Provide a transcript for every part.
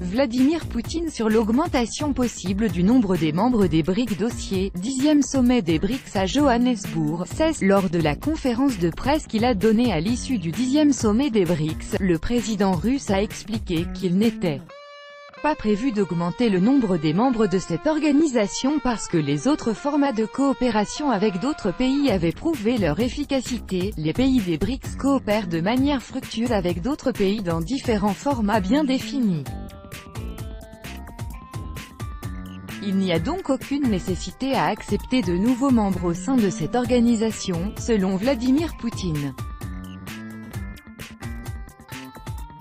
Vladimir Poutine sur l'augmentation possible du nombre des membres des BRICS. Dossier, 10e sommet des BRICS à Johannesburg, 16. Lors de la conférence de presse qu'il a donnée à l'issue du 10e sommet des BRICS, le président russe a expliqué qu'il n'était pas prévu d'augmenter le nombre des membres de cette organisation parce que les autres formats de coopération avec d'autres pays avaient prouvé leur efficacité. Les pays des BRICS coopèrent de manière fructueuse avec d'autres pays dans différents formats bien définis. Il n'y a donc aucune nécessité à accepter de nouveaux membres au sein de cette organisation, selon Vladimir Poutine.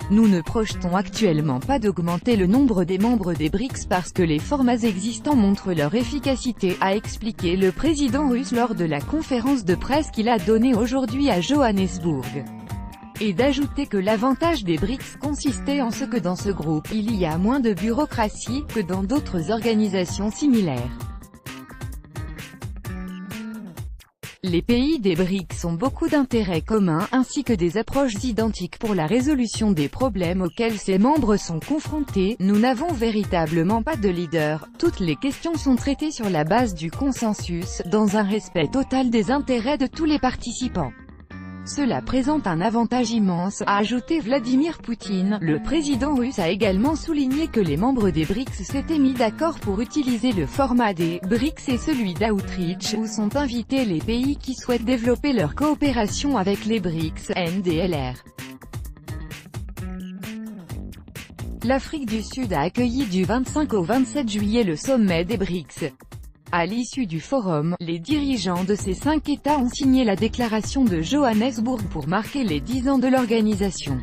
Nous ne projetons actuellement pas d'augmenter le nombre des membres des BRICS parce que les formats existants montrent leur efficacité, a expliqué le président russe lors de la conférence de presse qu'il a donnée aujourd'hui à Johannesburg. Et d'ajouter que l'avantage des BRICS consistait en ce que dans ce groupe, il y a moins de bureaucratie que dans d'autres organisations similaires. Les pays des BRICS ont beaucoup d'intérêts communs, ainsi que des approches identiques pour la résolution des problèmes auxquels ces membres sont confrontés. Nous n'avons véritablement pas de leader, toutes les questions sont traitées sur la base du consensus, dans un respect total des intérêts de tous les participants. Cela présente un avantage immense, a ajouté Vladimir Poutine. Le président russe a également souligné que les membres des BRICS s'étaient mis d'accord pour utiliser le format des BRICS et celui d'Outreach, où sont invités les pays qui souhaitent développer leur coopération avec les BRICS, NDLR. L'Afrique du Sud a accueilli du 25 au 27 juillet le sommet des BRICS. À l'issue du forum, les dirigeants de ces 5 États ont signé la déclaration de Johannesburg pour marquer les 10 ans de l'organisation.